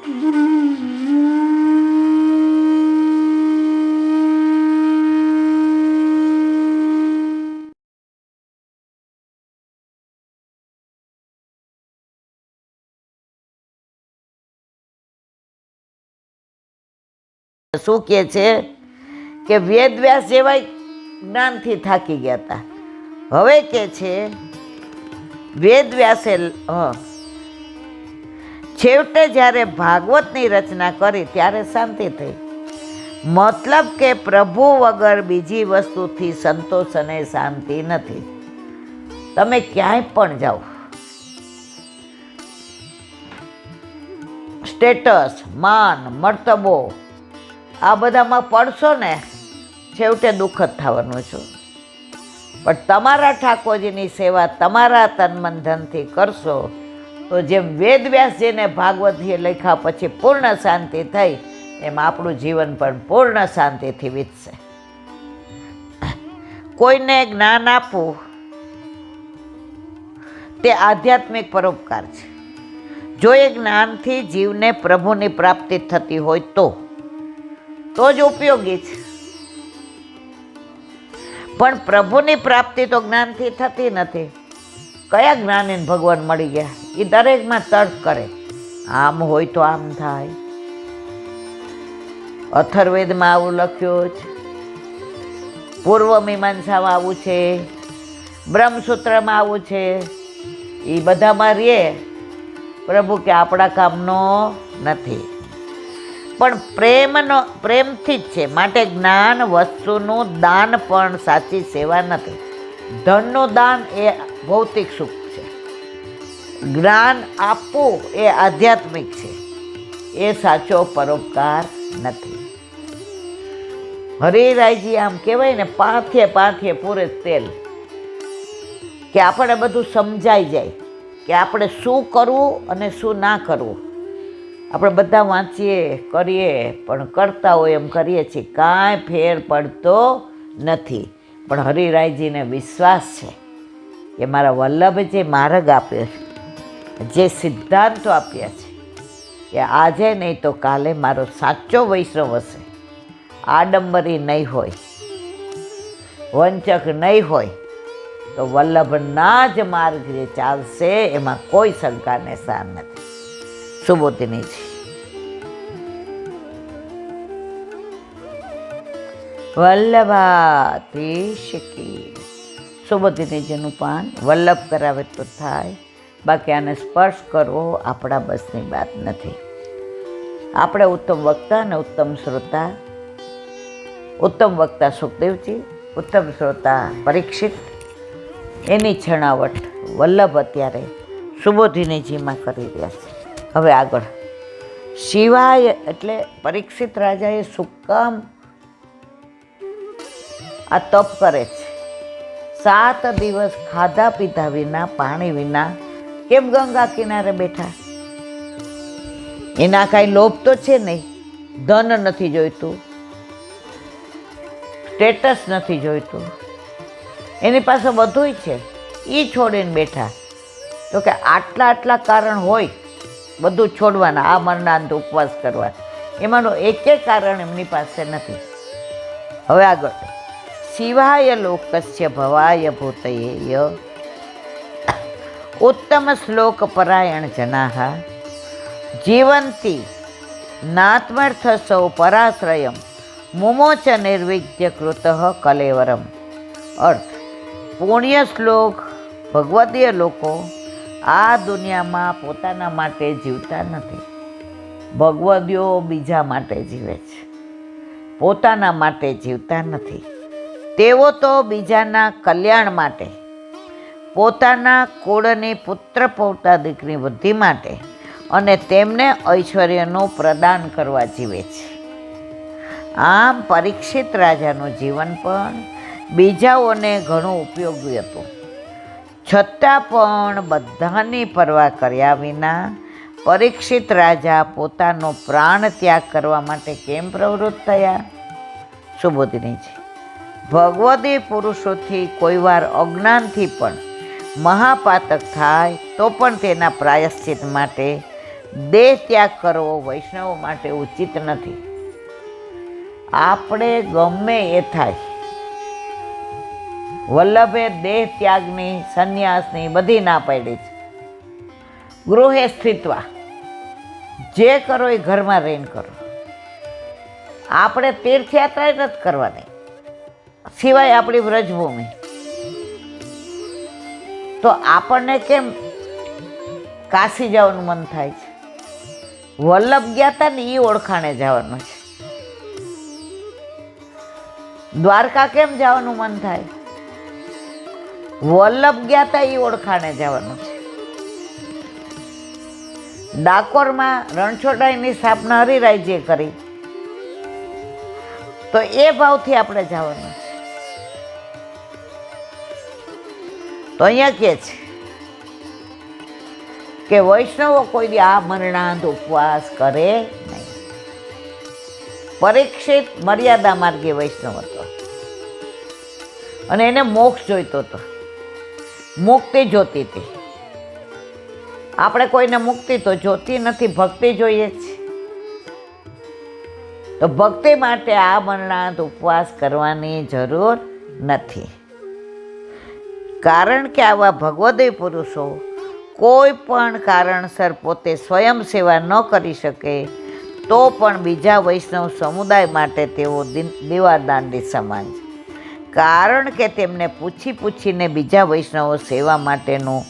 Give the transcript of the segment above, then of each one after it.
શું કહે છે કે વેદવ્યાસ જેવા જ્ઞાનથી થાકી ગયા હતા. હવે કે છે વેદવ્યાસે છેવટે જ્યારે ભાગવતની રચના કરી ત્યારે શાંતિ થઈ. મતલબ કે પ્રભુ વગર બીજી વસ્તુથી સંતોષ અને શાંતિ નથી. તમે ક્યાંય પણ જાઓ, સ્ટેટસ, માન, મર્તબો આ બધામાં પડશો ને છેવટે દુઃખ જ થવાનું છો. પણ તમારા ઠાકોરજીની સેવા તમારા તન મન ધનથી કરશો તો જેમ વેદવ્યાસજીને ભાગવતજીએ લખ્યા પછી પૂર્ણ શાંતિ થઈ, એમ આપણું જીવન પણ પૂર્ણ શાંતિથી વીતશે. કોઈને જ્ઞાન આપવું તે આધ્યાત્મિક પરોપકાર છે. જો એ જ્ઞાનથી જીવને પ્રભુની પ્રાપ્તિ થતી હોય તો જ ઉપયોગી છે. પણ પ્રભુની પ્રાપ્તિ તો જ્ઞાનથી થતી નથી. કયા જ્ઞાનીને ભગવાન મળી ગયા? એ દરેકમાં તર્ક કરે, આમ હોય તો આમ થાય. અથર્વેદમાં આવું લખ્યું છે, પૂર્વ મીમાંસામાં આવું છે, બ્રહ્મસૂત્રમાં આવું છે. એ બધામાં રે પ્રભુ કે આપણા કામનો નથી. પણ પ્રેમથી જ છે. માટે જ્ઞાન વસ્તુનું દાન પણ સાચી સેવા નથી. ધનનું દાન એ ભૌતિક સુખ છે. જ્ઞાન આપવું એ આધ્યાત્મિક છે. એ સાચો પરોપકાર નથી. હરિરાયજી આમ કહેવાય ને, પાંથે પૂરે તેલ, કે આપણે બધું સમજાઈ જાય કે આપણે શું કરવું અને શું ના કરવું. આપણે બધા વાંચીએ કરીએ પણ કરતા હોય એમ કરીએ છીએ, કાંઈ ફેર પડતો નથી. પણ હરિરાયજીને વિશ્વાસ છે કે મારા વલ્લભે જે માર્ગ આપ્યો છે, જે સિદ્ધાંતો આપ્યા છે, કે આજે નહીં તો કાલે મારો સાચો વૈષ્ણવ હશે. આડંબરી નહીં હોય, વંચક નહીં હોય, તો વલ્લભના જ માર્ગ જે ચાલશે એમાં કોઈ શંકાને સ્થાન નથી. સુબોધિની છે. વલ્લભાધીશ કી. સુબોધિનીજીનું પાન વલ્લભ કરાવે તો થાય, બાકી આને સ્પર્શ કરવો આપણા બસની વાત નથી. આપણે ઉત્તમ વક્તા અને ઉત્તમ શ્રોતા, ઉત્તમ વક્તા સુખદેવજી, ઉત્તમ શ્રોતા પરીક્ષિત, એની છણાવટ વલ્લભ અત્યારે સુબોધિનીજીમાં કરી રહ્યા છે. હવે આગળ શિવાય એટલે પરીક્ષિત રાજાએ શું કામ આ તપ કરે છે? 7 દિવસ ખાધા પીધા વિના, પાણી વિના કેમ ગંગા કિનારે બેઠા? એના કાંઈ લોભ તો છે નહીં. ધન નથી જોઈતું, સ્ટેટસ નથી જોઈતું, એની પાસે બધુંય છે, એ છોડીને બેઠા. તો કે આટલા કારણ હોય બધું છોડવાના, આ મરણાંત ઉપવાસ કરવા, એમાંનું એકે કારણ એમની પાસે નથી. હવે આગળ શિવાય લોકસ્ય ભવાય ભૂતયેય ઉત્તમ શ્લોક પરાયણ જનાહ જીવંતી નાત્મર્થ સૌ પરાશ્રયમ મુમોચ નિર્વિદ્ય કૃત કલેવરમ. અર્થ: પુણ્ય શ્લોક ભગવદીય લોકો આ દુનિયામાં પોતાના માટે જીવતા નથી. ભગવદીઓ બીજા માટે જીવે છે, પોતાના માટે જીવતા નથી. તેઓ તો બીજાના કલ્યાણ માટે, પોતાના કુળની પુત્ર પૌત્રાદિકની વૃદ્ધિ માટે અને તેમને ઐશ્વર્યનું પ્રદાન કરવા જીવે છે. આમ પરીક્ષિત રાજાનું જીવન પણ બીજાઓને ઘણું ઉપયોગી હતું. છતાં પણ બધાની પરવા કર્યા વિના પરીક્ષિત રાજા પોતાનો પ્રાણ ત્યાગ કરવા માટે કેમ પ્રવૃત્ત થયા? સુબોધિની છે. ભગવદી પુરુષોથી કોઈ વાર અજ્ઞાનથી પણ મહાપાતક થાય તો પણ તેના પ્રાયશ્ચિત માટે દેહ ત્યાગ કરવો વૈષ્ણવો માટે ઉચિત નથી. આપણે ગમે એ થાય, વલ્લભે દેહ ત્યાગની, સંન્યાસની બધી ના પાડી છે. ગૃહે સ્થિત્વા, જે કરો એ ઘરમાં રહીને કરો. આપણે તીર્થયાત્રા નથી કરવાની, સિવાય આપણી વ્રજભૂમિ. તો આપણને કેમ કાશી જવાનું મન થાય છે? વલ્લભ ગયા હતા ને એ ઓળખાણે જવાનું છે. દ્વારકા કેમ જવાનું મન થાય? વલ્લભ ગયા હતા એ ઓળખાણે જવાનું છે. ડાકોરમાં રણછોડરાયની સ્થાપના હરિરાયજીએ કરી, તો એ ભાવથી આપણે જવાનું છે. તો અહીંયા કહે છે કે વૈષ્ણવો કોઈ દી આ મરણાંત ઉપવાસ કરે નહીં. પરીક્ષિત મર્યાદા માર્ગી વૈષ્ણવ હતો અને એને મોક્ષ જોઈતો હતો, મુક્તિ જોતી હતી. આપણે કોઈને મુક્તિ તો જોતી નથી, ભક્તિ જોઈએ છે. તો ભક્તિ માટે આ મરણાંત ઉપવાસ કરવાની જરૂર નથી. કારણ કે આવા ભગવદી પુરુષો કોઈ પણ કારણસર પોતે સ્વયં સેવા ન કરી શકે તો પણ બીજા વૈષ્ણવ સમુદાય માટે તેઓ દીવાદાંડી સમાન છે. કારણ કે તેમને પૂછી પૂછીને બીજા વૈષ્ણવો સેવા માટેનું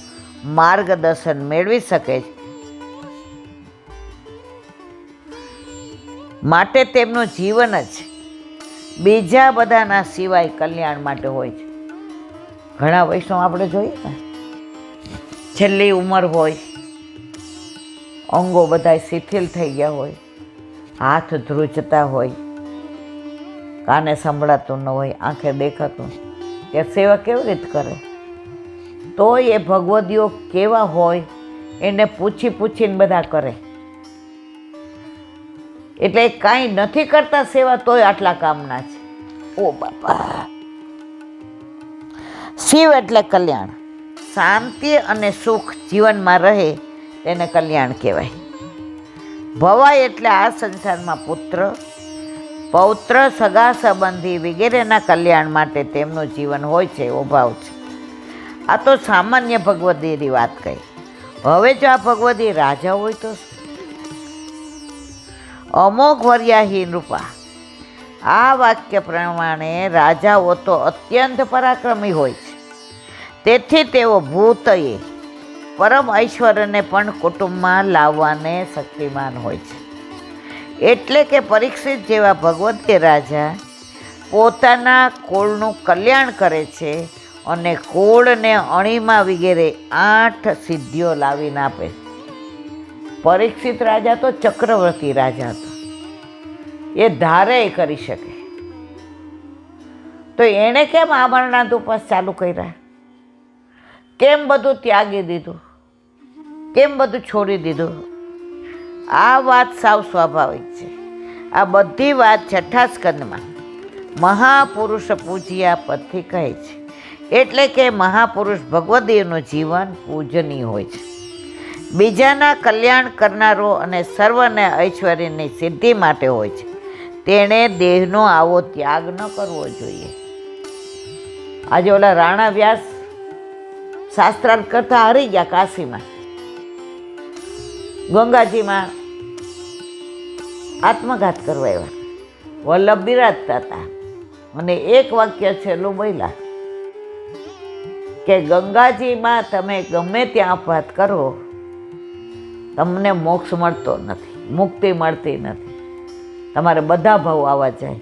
માર્ગદર્શન મેળવી શકે છે. માટે તેમનું જીવન જ બીજા બધાના સિવાય કલ્યાણ માટે હોય છે. ઘણા વૈષ્ણવ આપણે જોઈએ ને, છેલ્લી ઉંમર હોય, અંગો બધા શિથિલ થઈ ગયા હોય, હાથ ધ્રુજતા હોય, કાને સંભળાતું ન હોય, આંખે દેખાતું, કે સેવા કેવી રીતે કરે? તો એ ભગવદીઓ કેવા હોય એને પૂછી પૂછીને બધા કરે. એટલે કાંઈ નથી કરતા સેવા તોય આટલા કામના છે. ઓ બાપા! શિવ એટલે કલ્યાણ, શાંતિ અને સુખ જીવનમાં રહે તેને કલ્યાણ કહેવાય. ભવાય એટલે આ સંસારમાં પુત્ર, પૌત્ર, સગા સંબંધી વગેરેના કલ્યાણ માટે તેમનું જીવન હોય છે એવો ભાવ છે. આ તો સામાન્ય ભગવદીની વાત કહી. હવે જો આ ભગવદી રાજા હોય તો અમોઘ વર્યાહી નૃપા. આ વાક્ય પ્રમાણે રાજાઓ તો અત્યંત પરાક્રમી હોય છે. તેથી તેઓ ભૂતયે પરમ ઐશ્વર્યને પણ કુટુંબમાં લાવવાને શક્તિમાન હોય છે. એટલે કે પરીક્ષિત જેવા ભગવદીય રાજા પોતાના કુળનું કલ્યાણ કરે છે અને કુળને અણીમાં વગેરે 8 સિદ્ધિઓ લાવીને આપે. પરીક્ષિત રાજા તો ચક્રવર્તી રાજા હતો, એ ધારે કરી શકે. તો એણે કેમ આમરણાંત ઉપવાસ ચાલુ કર્યા? કેમ બધું ત્યાગી દીધું? કેમ બધું છોડી દીધું? આ વાત સાવ સ્વાભાવિક છે. આ બધી વાત 6થા સ્કંદમાં મહાપુરુષ પૂજ્યા પદથી કહે છે. એટલે કે મહાપુરુષ ભગવદીયનું જીવન પૂજનીય હોય છે. બીજાના કલ્યાણ કરનારો અને સર્વને ઐશ્વર્યની સિદ્ધિ માટે હોય છે. તેણે દેહનો આવો ત્યાગ ન કરવો જોઈએ. આજે ઓલા રાણા વ્યાસ શાસ્ત્રાર્થ કરતા હારી ગયા કાશીમાં, ગંગાજીમાં આત્મઘાત કરવા આવ્યા. વલ્લભ બિરાજતા હતા અને એક વાક્ય છેલ્લું બોલ્યા કે ગંગાજીમાં તમે ગમે ત્યાં આપઘાત કરો, તમને મોક્ષ મળતો નથી, મુક્તિ મળતી નથી, તમારે બધા ભાવ આવવા જાય.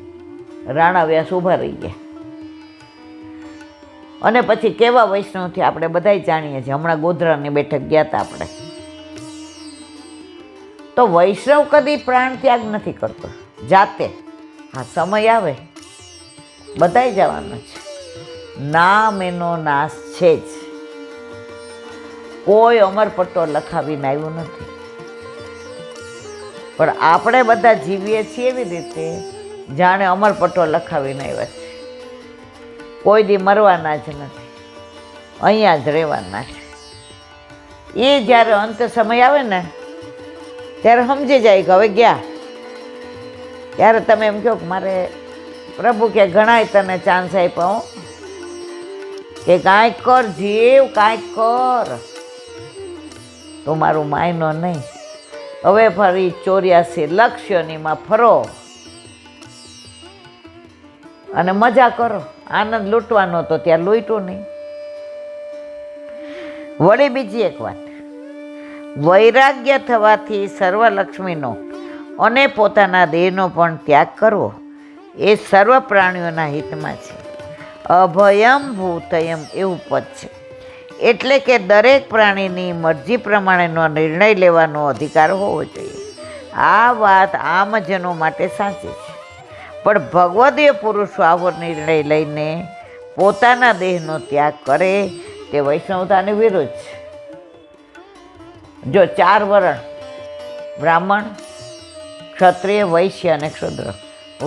રાણા વ્યાસ ઊભા રહી ગયા. અને પછી કેવા વૈષ્ણવથી આપણે બધાય જાણીએ છીએ. હમણાં ગોધરાની બેઠક ગયા હતા આપણે. તો વૈષ્ણવ કદી પ્રાણ ત્યાગ નથી કરતો જાતે. હા, સમય આવે બધાય જવાનું છે. નામ એનો નાશ છે જ. કોઈ અમરપટ્ટો લખાવીને આવ્યું નથી. પણ આપણે બધા જીવીએ છીએ એવી રીતે જાણે અમરપટ્ટો લખાવીને આવ્યા છે. કોઈ દી મરવાના જ નથી, અહીંયા જ રહેવાના છે. એ જ્યારે અંત સમય આવે ને ત્યારે સમજી જાય કે હવે ગયા. ત્યારે તમે એમ કહો કે મારે પ્રભુ કે ઘણાય તને ચાન્સ આપ્યો કે કાંઈક કર, જીવ કાંઈક કર, તો મારું માયનો નહીં. હવે ફરી 84 લક્ષ્યોનીમાં ફરો અને મજા કરો. આનંદ લૂંટવાનો તો ત્યાં લૂંટ્યો નહીં. વળી બીજી એક વાત, વૈરાગ્ય થવાથી સર્વલક્ષ્મીનો અને પોતાના દેહનો પણ ત્યાગ કરવો એ સર્વ પ્રાણીઓના હિતમાં છે. અભયમ ભૂતયમ એવું પદ છે. એટલે કે દરેક પ્રાણીની મરજી પ્રમાણેનો નિર્ણય લેવાનો અધિકાર હોવો જોઈએ. આ વાત આમજનો માટે સાચી છે, પણ ભગવદીય પુરુષો આવો નિર્ણય લઈને પોતાના દેહનો ત્યાગ કરે તે વૈષ્ણવતાની વિરુદ્ધ છે. જો 4 વર્ણ, બ્રાહ્મણ, ક્ષત્રિય, વૈશ્ય અને શૂદ્ર.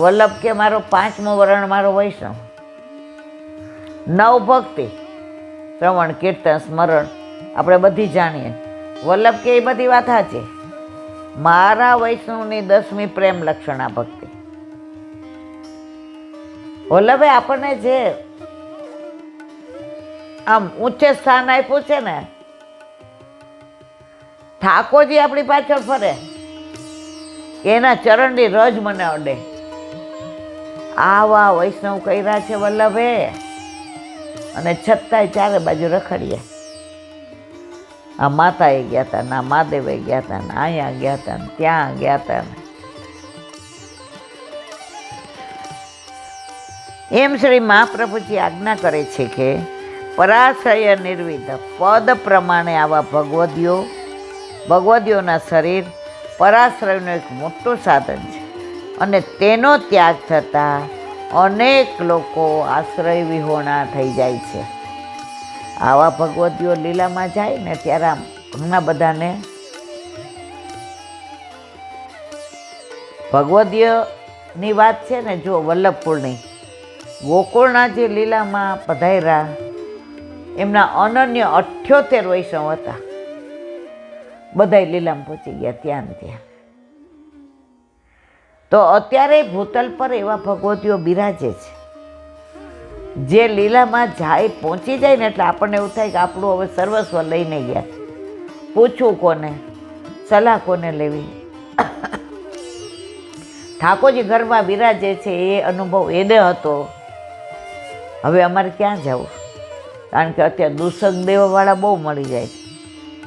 વલ્લભ કે મારો 5મો વર્ણ મારો વૈષ્ણવ. 9 ભક્તિ, શ્રવણ, કીર્તન, સ્મરણ આપણે બધી જાણીએ. વલ્લભ કે એ બધી વાત સાચી. મારા વૈષ્ણવની 10મી પ્રેમ લક્ષણા ભક્તિ. વલ્લભે આપણને જે આમ ઊંચે સ્થાન આપ્યું છે ને, ઠાકોરજી આપણી પાછળ ફરે, એના ચરણની રજ મને અડે. આવા વૈષ્ણવ કર્યા છે વલ્લભે, અને છતાંય ચારે બાજુ રખડીએ. આ માતાએ ગયા હતા, ના મહાદેવે ગયા હતા, ને અહીંયા ગયા હતા, ને ત્યાં ગયા હતા. એમ શ્રી મહાપ્રભુજી આજ્ઞા કરે છે કે પરાશ્રય નિર્વિધ પદ પ્રમાણે આવા ભગવદીઓના શરીર પરાશ્રયનું એક મોટું સાધન છે, અને તેનો ત્યાગ થતાં અનેક લોકો આશ્રય વિહોણા થઈ જાય છે. આવા ભગવદીઓ લીલામાં જાય ને ત્યારે આમ ઘણા બધાને ભગવદીયની વાત છે ને. જો વલ્લભકુળની ગોકુળના જે લીલામાં પધાર્યા, એમના અનન્ય 78 વૈષ્ણવ હતા. બધાય લીલામાં પહોંચી ગયા ત્યાં ને ત્યાં. તો અત્યારે ભૂતલ પર એવા ભગવતીઓ બિરાજે છે, જે લીલામાં જાય, પહોંચી જાય ને એટલે આપણને એવું થાય કે આપણું હવે સર્વસ્વ લઈને ગયા. પૂછવું કોને, સલાહ કોને લેવી? ઠાકોરજી ઘરમાં બિરાજે છે એ અનુભવ એને હતો. હવે અમારે ક્યાં જવું? કારણ કે અત્યારે દુસંગ દેવાવાળા બહુ મળી જાય છે,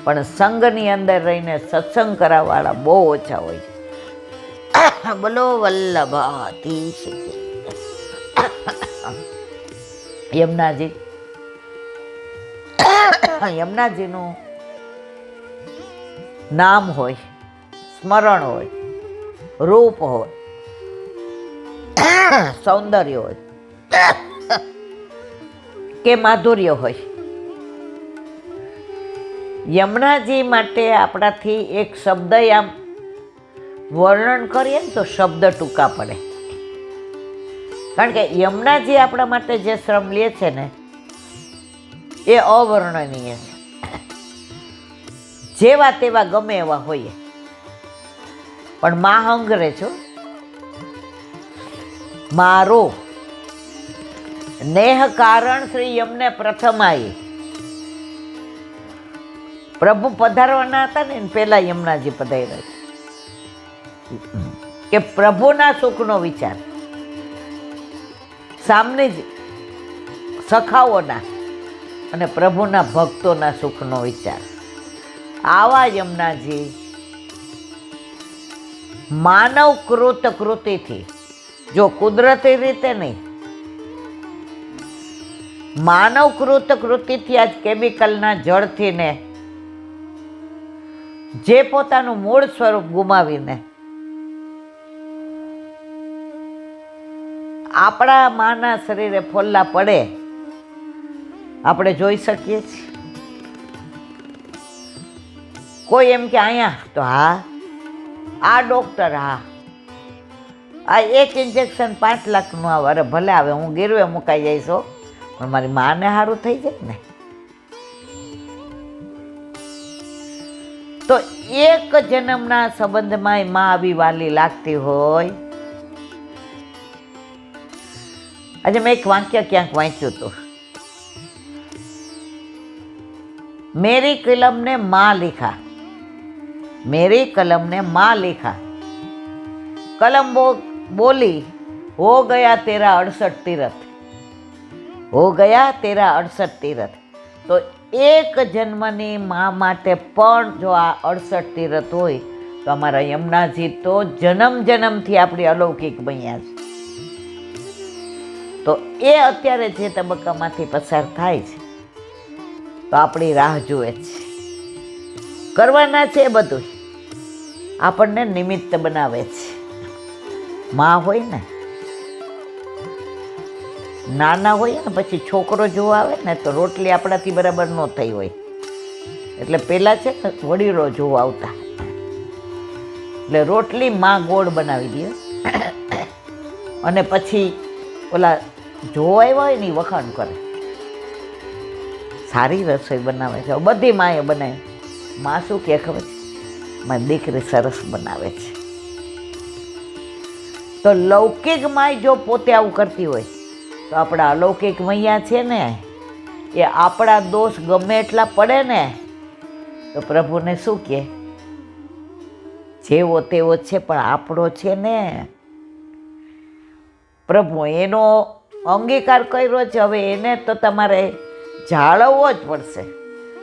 પણ સંઘની અંદર રહીને સત્સંગ કરાવવાળા બહુ ઓછા હોય છે. બોલો વલ્લભાધીશ. યમુનાજીનું નામ હોય, સ્મરણ હોય, રૂપ હોય, સૌંદર્ય હોય કે માધુર્ય હોય. યમુનાજી માટે આપણાથી એક શબ્દ આમ વર્ણન કરીએ ને તો શબ્દ ટૂંકા પડે. કારણ કે યમુનાજી આપણા માટે જે શ્રમ લે છે ને એ અવર્ણનીય છે. જેવા તેવા ગમે એવા હોઈએ, પણ મા હંગરે છો. મારો નેહ કારણ શ્રી યમને પ્રથમાઈ. પ્રભુ પધારવાના હતા ને પેલા યમુનાજી પધાર્યા કે પ્રભુના સુખનો વિચાર, સામને જ સખાઓના અને પ્રભુના ભક્તોના સુખનો વિચાર. આવા યમુનાજી માનવ કૃતિથી, જો કુદરતી રીતે નહીં, માનવ કૃતિથી આજ કેમિકલના જળથી ને જે પોતાનું મૂળ સ્વરૂપ ગુમાવીને આપણા માના શરીરે ફોલ્લા પડે આપણે જોઈ શકીએ છીએ. કોઈ એમ કે અહીંયા તો હા, આ ડૉક્ટર, હા આ એક ઇન્જેક્શન 5 લાખનું આવે. અરે ભલે આવે, હું ગીરવે મુકાઈ જઈશ, પણ મારી માને સારું થઈ જાય ને. તો એક જન્મના સંબંધમાં માં આવી વાલી લાગતી હોય. આજે મેં એક વાક્ય ક્યાંક વાંચ્યું હતું, मेरी कलम ने माँ लिखा, मेरी कलम ने माँ लिखा, कलम बोली हो गया तेरा 68 तीरथ, हो गया तेरा 68 तीरथ. તો એક જન્મની મા માટે પણ જો આ 68 તીરથ હોય તો અમારા યમુનાજી તો જન્મ જન્મથી આપણી અલૌકિક બન્યા છે. તો એ અત્યારે જે તબક્કામાંથી પસાર થાય છે તો આપણી રાહ જુએ છે. કરવાના છે એ બધું, આપણને નિમિત્ત બનાવે છે. માં હોય ને, નાના હોય ને પછી છોકરો જોવા આવે ને તો રોટલી આપણાથી બરાબર ન થઈ હોય એટલે પહેલાં છે ને વડીલો જોવા આવતા, એટલે રોટલી માં ગોળ બનાવી દે અને પછી ઓલા જોવા આવ્યા હોય ને એ વખાણ કરે, સારી રસોઈ બનાવે છે. બધી માએ બનાવી. માં શું કહે ખબર છે? મારી દીકરી સરસ બનાવે છે. તો લૌકિક માય જો પોતે આવું કરતી હોય તો આપણા અલૌકિક મૈયા છે ને એ આપણા દોષ ગમે એટલા પડે ને તો પ્રભુને શું કહે? જેવો તેવો છે પણ આપણો છે ને. પ્રભુ એનો અંગીકાર કર્યો છે, હવે એને તો તમારે જાળવવો જ પડશે.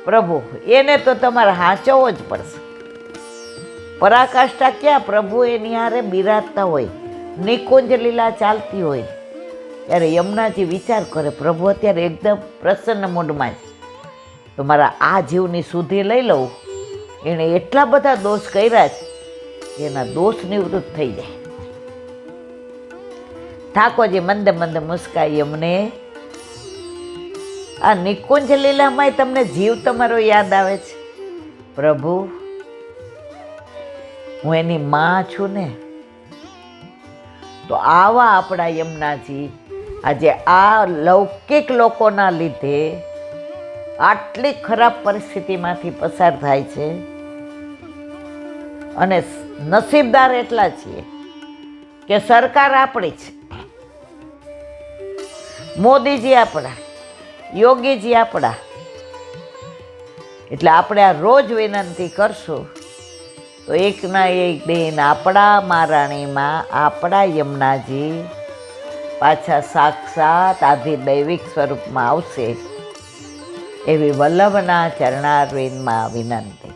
પ્રભુ એને તો તમારે હાંચવવો જ પડશે. પરાકાષ્ઠા ક્યાં? પ્રભુ એની હારે બિરાજતા હોય, નિકુંજ લીલા ચાલતી હોય ત્યારે યમુનાજી વિચાર કરે પ્રભુ અત્યારે એકદમ પ્રસન્ન મૂડમાં છે તો મારા આ જીવની સુધી લઈ લઉં. એણે એટલા બધા દોષ કર્યા છે એના દોષ નિવૃત્ત થઈ જાય. ઠાકોરજી મંદે મંદે મુસ્કાઈ એમને આ નિકુંજ લીલામાં તમને જીવ તમારો યાદ આવે છે. પ્રભુ હું એની માં છું ને. તો આવા આપણા યમુનાજી આજે આ લૌકિક લોકોના લીધે આટલી ખરાબ પરિસ્થિતિમાંથી પસાર થાય છે અને નસીબદાર એટલા છીએ કે સરકાર આપણી છે, મોદીજી આપણા, યોગીજી આપણા. એટલે આપણે આ રોજ વિનંતી કરશું તો એકના એક દિન આપણા મહારાણીમાં આપણા યમુનાજી પાછા સાક્ષાત આદિ દૈવિક સ્વરૂપમાં આવશે એવી વલ્લભના ચરણારવિંદમાં વિનંતી.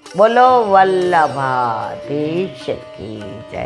બોલો વલ્લભાધીશ કી જય.